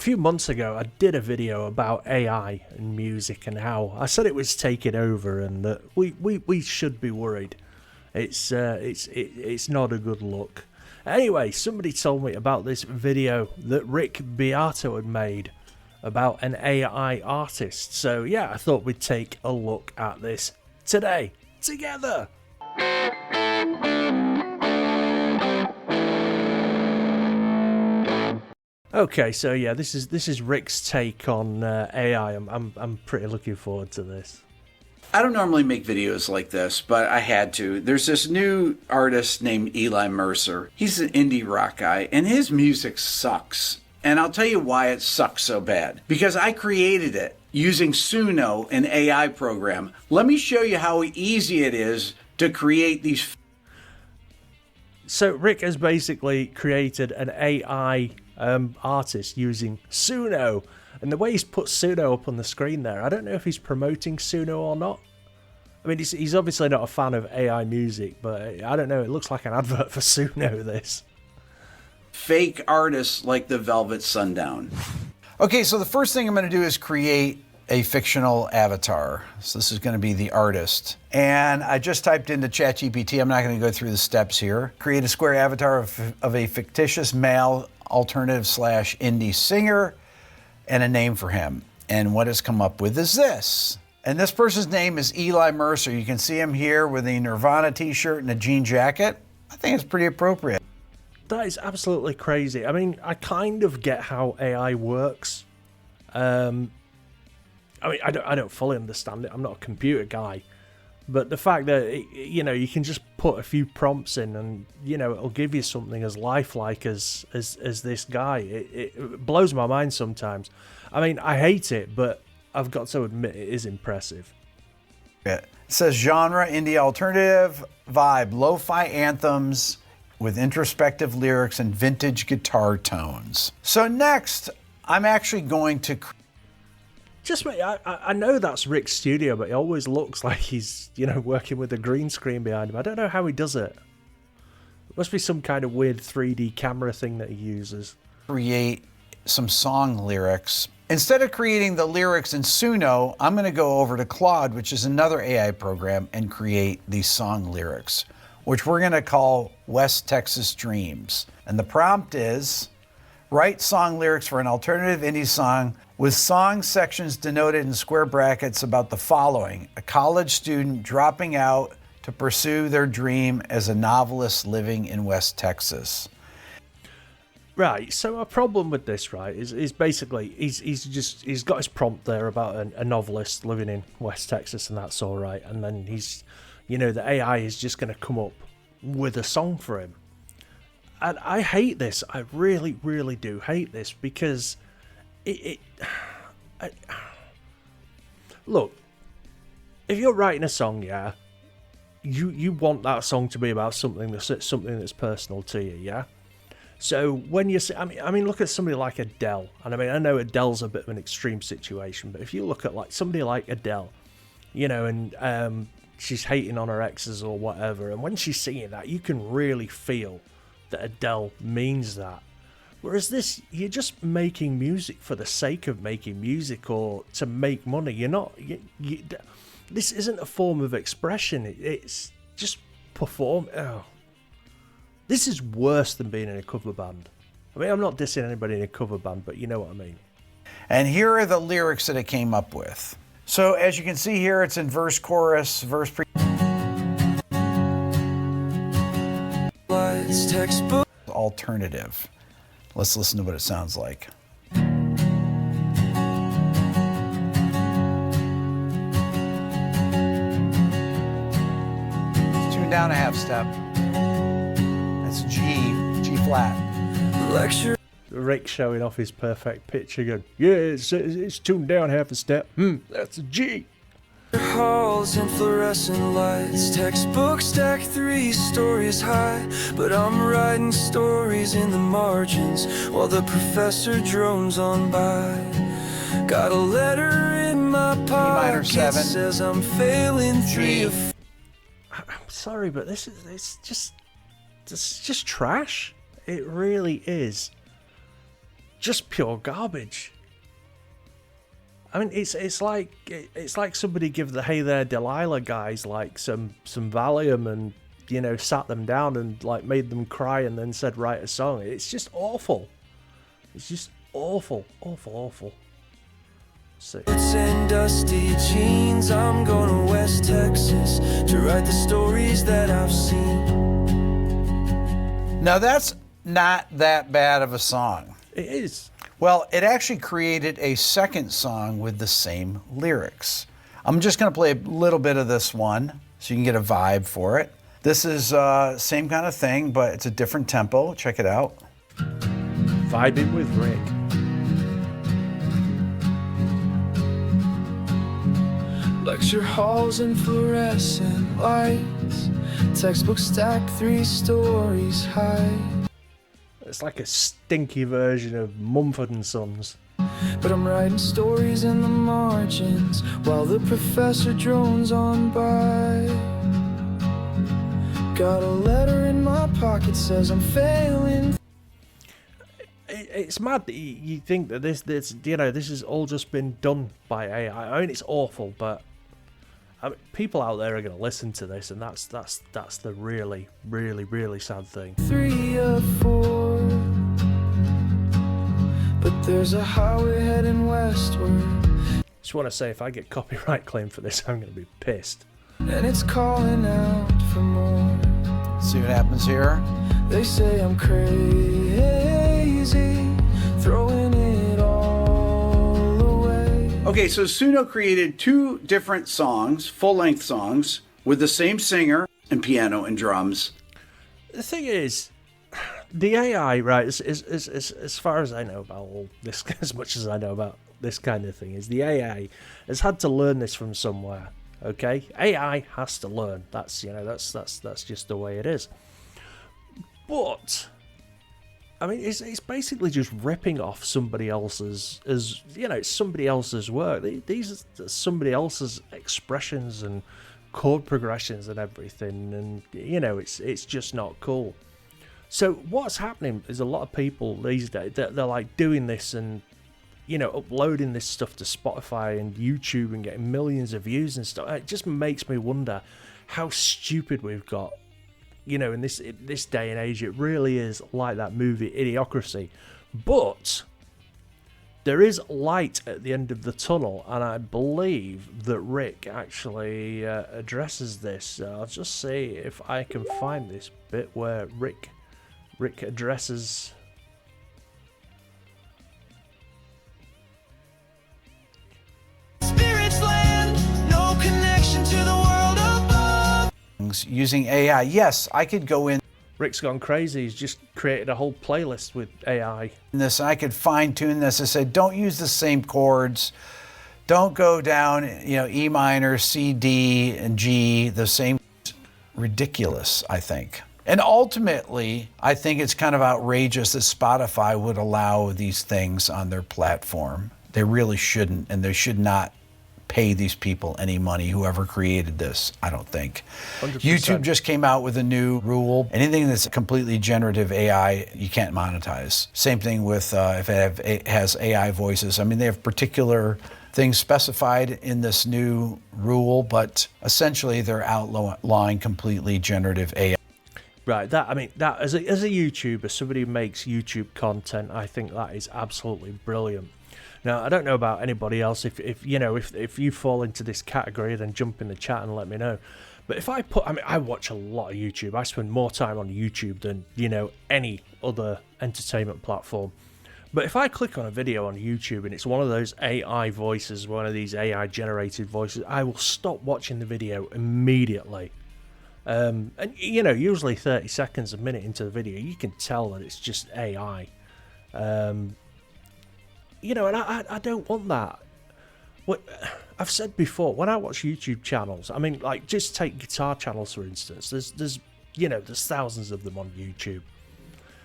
few months ago, I did a video about AI and music and how I said it was taking over and that we should be worried. It's not a good look. Anyway, somebody told me about this video that Rick Beato had made about an AI artist. So yeah, I thought we'd take a look at this today together. Okay, so yeah, this is Rick's take on AI. I'm pretty looking forward to this. I don't normally make videos like this, but I had to. There's this new artist named Eli Mercer. He's an indie rock guy, and his music sucks. And I'll tell you why it sucks so bad. Because I created it using Suno, an AI program. Let me show you how easy it is to create these. So Rick has basically created an AI artist using Suno. And the way he's put Suno up on the screen there, I don't know if he's promoting Suno or not. I mean, he's obviously not a fan of AI music, but I don't know, it looks like an advert for Suno, this. Fake artists like the Velvet Sundown. Okay, so the first thing I'm going to do is create a fictional avatar. So this is going to be the artist. And I just typed into ChatGPT. I'm not going to go through the steps here. Create a square avatar of a fictitious male alternative / indie singer and a name for him. And what it's come up with is this. And this person's name is Eli Mercer. You can see him here with a Nirvana t-shirt and a jean jacket. I think it's pretty appropriate. That is absolutely crazy. I mean, I kind of get how AI works. I mean, I don't fully understand it. I'm not a computer guy. But the fact that, you know, you can just put a few prompts in and, you know, it'll give you something as lifelike as this guy. It blows my mind sometimes. I mean, I hate it, but I've got to admit it is impressive. It says genre, indie alternative, vibe, lo-fi anthems with introspective lyrics and vintage guitar tones. So next, I'm actually going to... Just wait, I know that's Rick's studio, but it always looks like he's, you know, working with a green screen behind him. I don't know how he does it. It must be some kind of weird 3D camera thing that he uses. Create some song lyrics. Instead of creating the lyrics in Suno, I'm going to go over to Claude, which is another AI program, and create these song lyrics, which we're going to call West Texas Dreams. And the prompt is, write song lyrics for an alternative indie song with song sections denoted in square brackets about the following: a college student dropping out to pursue their dream as a novelist living in West Texas. Right, so my problem with this, right, is basically he's got his prompt there about a novelist living in West Texas, and that's all right. And then he's, you know, the AI is just going to come up with a song for him. And I hate this. I really, really do hate this because look, if you're writing a song, yeah, you want that song to be about something that's personal to you, yeah. So when you say, I mean, look at somebody like Adele, and I mean, I know Adele's a bit of an extreme situation, but if you look at like somebody like Adele, you know, and she's hating on her exes or whatever, and when she's singing that, you can really feel that Adele means that. Whereas this, you're just making music for the sake of making music or to make money. You're not. This isn't a form of expression. It's just perform. Oh. This is worse than being in a cover band. I mean, I'm not dissing anybody in a cover band, but you know what I mean. And here are the lyrics that it came up with. So as you can see here, it's in verse, chorus, verse, pre. Textbook. Alternative. Let's listen to what it sounds like. Tune down a half step. That's G flat. Lecture. Rick showing off his perfect pitch again. Yeah, it's tuned down half a step. That's a G. Halls and fluorescent lights, textbook stacked 3 stories high, but I'm writing stories in the margins while the professor drones on by. Got a letter in my pocket, says I'm failing 3 or 4. I'm sorry, but it's just trash. It really is. just pure garbage. I mean, it's like somebody give the Hey There Delilah guys like some Valium and, you know, sat them down and like made them cry and then said write a song. It's just awful. It's just awful. Sick. It's in dusty jeans. I'm going to West Texas to write the stories that I've seen. Now that's not that bad of a song. It is. Well, it actually created a second song with the same lyrics. I'm just going to play a little bit of this one so you can get a vibe for it. This is same kind of thing, but it's a different tempo. Check it out. Vibing with Rick. Lecture halls and fluorescent lights, textbooks stacked 3 stories high. It's like a stinky version of Mumford & Sons. But I'm writing stories in the margins while the professor drones on by. Got a letter in my pocket, says I'm failing. It's mad that you think that this has all just been done by AI. I mean, it's awful, but I mean, people out there are going to listen to this, and that's the really, really, really sad thing. 3 or 4, but there's a highway heading westward, Just want to say, if I get copyright claim for this, I'm going to be pissed. and it's calling out for more. See what happens here? They say I'm crazy, throwing it all away. Okay, so Suno created 2 different songs, full-length songs, with the same singer and piano and drums. The thing is, the AI, right, as far as I know about all this, as much as I know about this kind of thing, is the AI has had to learn this from somewhere. Okay, AI has to learn. That's that's just the way it is. But I mean, it's basically just ripping off somebody else's, it's somebody else's work. These are somebody else's expressions and chord progressions and everything, and it's just not cool. So what's happening is a lot of people these days, they're like doing this and uploading this stuff to Spotify and YouTube and getting millions of views and stuff. It just makes me wonder how stupid we've got. In this day and age, it really is like that movie Idiocracy. But there is light at the end of the tunnel, and I believe that Rick actually addresses this. I'll just see if I can find this bit where Rick addresses. Spirits land, no connection to the world above. Using AI. Yes, I could go in Rick's gone crazy. He's just created a whole playlist with AI. this. I could fine tune this. I said, don't use the same chords. Don't go down, E minor, C, D, and G, the same. Ridiculous, I think. And ultimately, I think it's kind of outrageous that Spotify would allow these things on their platform. They really shouldn't, and they should not pay these people any money, whoever created this, I don't think. 100%. YouTube just came out with a new rule. Anything that's completely generative AI, you can't monetize. Same thing with if it has AI voices. I mean, they have particular things specified in this new rule, but essentially they're outlawing completely generative AI. Right, that as a YouTuber, somebody who makes YouTube content, I think that is absolutely brilliant. Now, I don't know about anybody else. If you fall into this category, then jump in the chat and let me know. But if I watch a lot of YouTube. I spend more time on YouTube than any other entertainment platform. But if I click on a video on YouTube and it's one of those AI voices, one of these AI generated voices, I will stop watching the video immediately. And usually 30 seconds, a minute into the video, you can tell that it's just AI. And I don't want that. What I've said before, when I watch YouTube channels, I mean, like, just take guitar channels for instance. There's thousands of them on YouTube,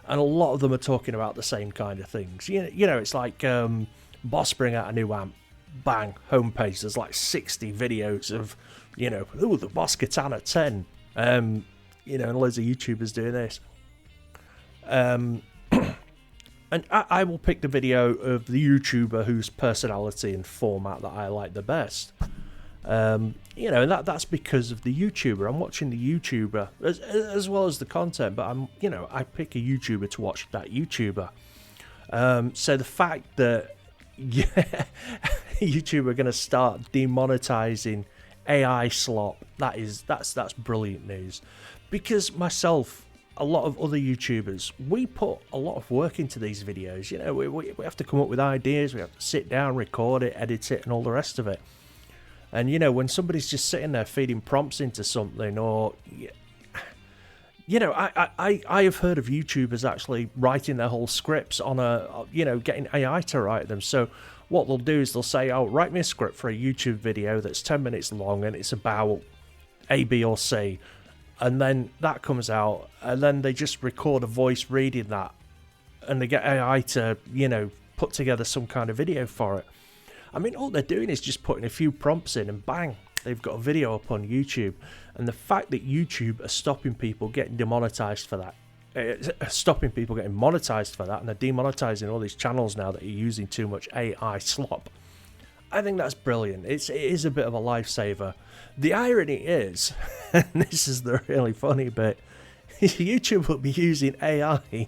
and a lot of them are talking about the same kind of things. It's like Boss bring out a new amp, bang, homepage. There's like 60 videos of the Boss Katana 10. And loads of YouTubers doing this. And I will pick the video of the YouTuber whose personality and format that I like the best. You know, and that's because of the YouTuber. I'm watching the YouTuber as well as the content, but I pick a YouTuber to watch that YouTuber. So the fact that YouTube are going to start demonetizing AI slop, that's brilliant news. Because myself, a lot of other YouTubers, we put a lot of work into these videos. You know, we have to come up with ideas, we have to sit down, record it, edit it, and all the rest of it. And, you know, when somebody's just sitting there feeding prompts into something, or, you know, I have heard of YouTubers actually writing their whole scripts on getting AI to write them. So what they'll do is they'll say, oh, write me a script for a YouTube video that's 10 minutes long and it's about A, B, or C. And then that comes out, and then they just record a voice reading that, and they get AI to, you know, put together some kind of video for it. I mean, all they're doing is just putting a few prompts in, and bang, they've got a video up on YouTube. And the fact that YouTube are stopping people getting demonetized for that, stopping people getting monetized for that, and they're demonetizing all these channels now that are using too much AI slop, I think that's brilliant. It is a bit of a lifesaver. The irony is, and this is the really funny bit, YouTube will be using AI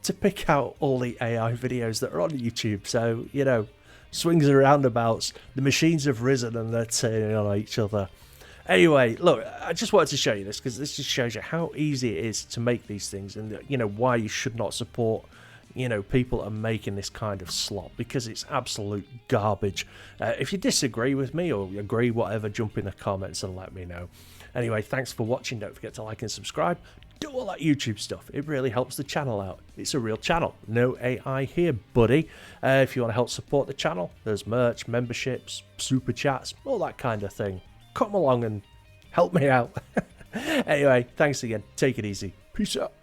to pick out all the AI videos that are on YouTube. So, you know, swings and roundabouts, the machines have risen and they're turning on each other. Anyway, look, I just wanted to show you this because this just shows you how easy it is to make these things, and, you know, why you should not support, you know, people are making this kind of slop, because it's absolute garbage. If you disagree with me or agree, whatever, jump in the comments and let me know. Anyway, thanks for watching. Don't forget to like and subscribe. Do all that YouTube stuff. It really helps the channel out. It's a real channel. No AI here, buddy. If you want to help support the channel, there's merch, memberships, super chats, all that kind of thing. Come along and help me out. Anyway, thanks again. Take it easy. Peace out.